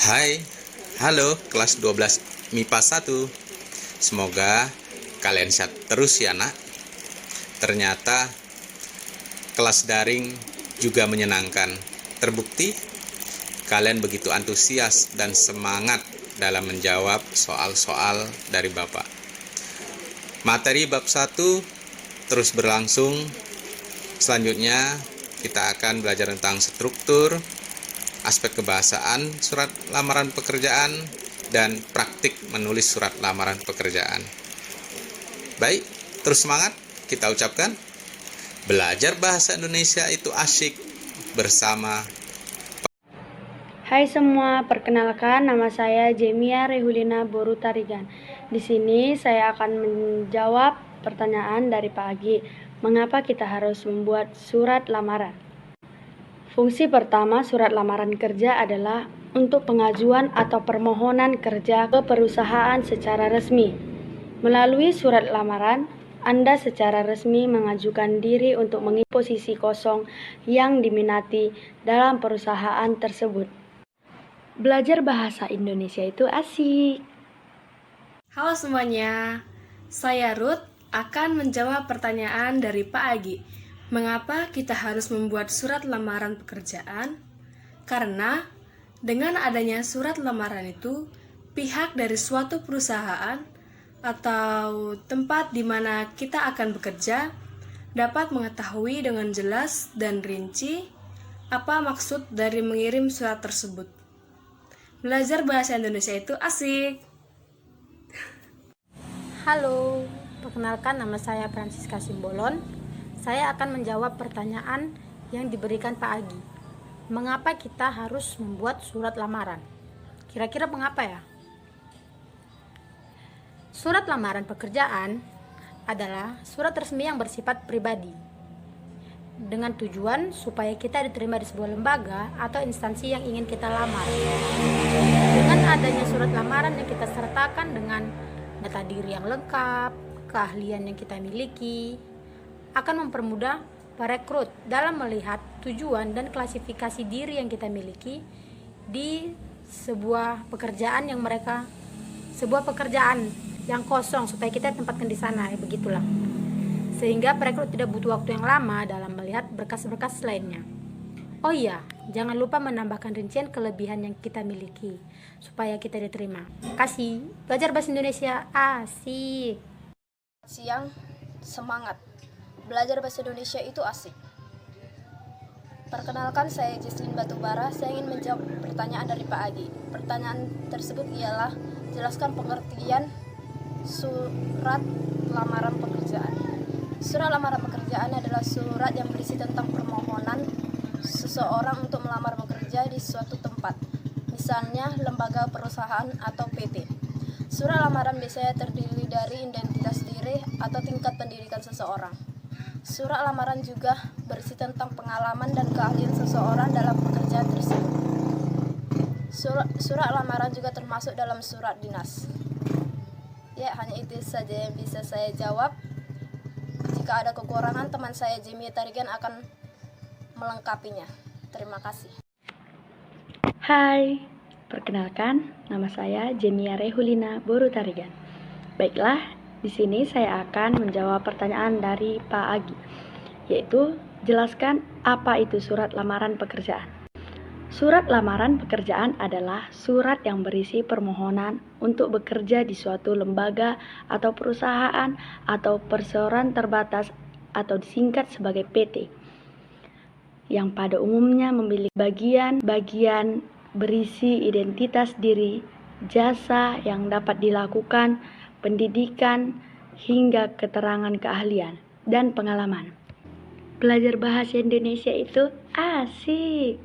Hai, halo kelas 12 MIPA 1. Semoga kalian sehat terus ya nak. Ternyata kelas daring juga menyenangkan. Terbukti kalian begitu antusias dan semangat dalam menjawab soal-soal dari Bapak. Materi bab 1 terus berlangsung. Selanjutnya kita akan belajar tentang struktur, aspek kebahasaan surat lamaran pekerjaan, dan praktik menulis surat lamaran pekerjaan. Baik, terus semangat kita ucapkan. Belajar bahasa Indonesia itu asyik bersama. Hai semua, perkenalkan nama saya Jemia Rehulina Borutarigan. Di sini saya akan menjawab pertanyaan dari Pak Agi. Mengapa kita harus membuat surat lamaran? Fungsi pertama surat lamaran kerja adalah untuk pengajuan atau permohonan kerja ke perusahaan secara resmi. Melalui surat lamaran, Anda secara resmi mengajukan diri untuk mengisi posisi kosong yang diminati dalam perusahaan tersebut. Belajar bahasa Indonesia itu asik. Halo semuanya, saya Ruth akan menjawab pertanyaan dari Pak Agi. Mengapa kita harus membuat surat lamaran pekerjaan? Karena dengan adanya surat lamaran itu, pihak dari suatu perusahaan atau tempat di mana kita akan bekerja dapat mengetahui dengan jelas dan rinci apa maksud dari mengirim surat tersebut. Belajar bahasa Indonesia itu asik. Halo, perkenalkan nama saya Francisca Simbolon. Saya akan menjawab pertanyaan yang diberikan Pak Agi. Mengapa kita harus membuat surat lamaran? Kira-kira mengapa ya? Surat lamaran pekerjaan adalah surat resmi yang bersifat pribadi, dengan tujuan supaya kita diterima di sebuah lembaga atau instansi yang ingin kita lamar. Dengan adanya surat lamaran yang kita sertakan dengan data diri yang lengkap, keahlian yang kita miliki, akan mempermudah perekrut dalam melihat tujuan dan klasifikasi diri yang kita miliki di sebuah pekerjaan yang kosong supaya kita tempatkan di sana, ya begitulah. Sehingga perekrut tidak butuh waktu yang lama dalam melihat berkas-berkas lainnya. Oh iya, jangan lupa menambahkan rincian kelebihan yang kita miliki supaya kita diterima. Kasih, belajar bahasa Indonesia asik. Siang, semangat. Belajar bahasa Indonesia itu asik. Perkenalkan, saya Jesslyn Batubara. Saya ingin menjawab pertanyaan dari Pak Agi. Pertanyaan tersebut ialah, jelaskan pengertian surat lamaran pekerjaan. Surat lamaran pekerjaan adalah surat yang berisi tentang permohonan seseorang untuk melamar bekerja di suatu tempat, misalnya lembaga perusahaan atau PT. Surat lamaran biasanya terdiri dari identitas diri atau tingkat pendidikan seseorang. Surat lamaran juga berisi tentang pengalaman dan keahlian seseorang dalam pekerjaan tersebut. Surat lamaran juga termasuk dalam surat dinas. Ya, hanya itu saja yang bisa saya jawab. Jika ada kekurangan, teman saya Jemia Tarigan akan melengkapinya. Terima kasih. Hai, perkenalkan nama saya Jemia Rehulina Borutarigan. Baiklah, di sini saya akan menjawab pertanyaan dari Pak Agi, yaitu jelaskan apa itu surat lamaran pekerjaan. Surat lamaran pekerjaan adalah surat yang berisi permohonan untuk bekerja di suatu lembaga atau perusahaan atau perseroan terbatas atau disingkat sebagai PT, yang pada umumnya memiliki bagian-bagian berisi identitas diri, jasa yang dapat dilakukan, pendidikan, hingga keterangan keahlian dan pengalaman. Belajar bahasa Indonesia itu asik.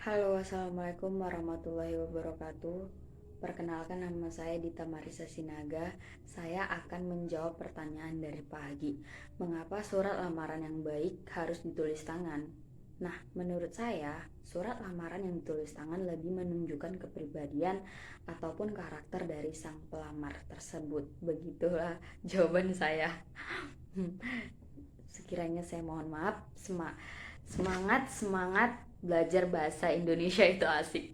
Halo, assalamualaikum warahmatullahi wabarakatuh. Perkenalkan, nama saya Dita Marisa Sinaga. Saya akan menjawab pertanyaan dari Pak Agi. Mengapa surat lamaran yang baik harus ditulis tangan? Nah, menurut saya, surat lamaran yang ditulis tangan lebih menunjukkan kepribadian ataupun karakter dari sang pelamar tersebut. Begitulah jawaban saya. Sekiranya saya mohon maaf. Semangat belajar bahasa Indonesia itu asik.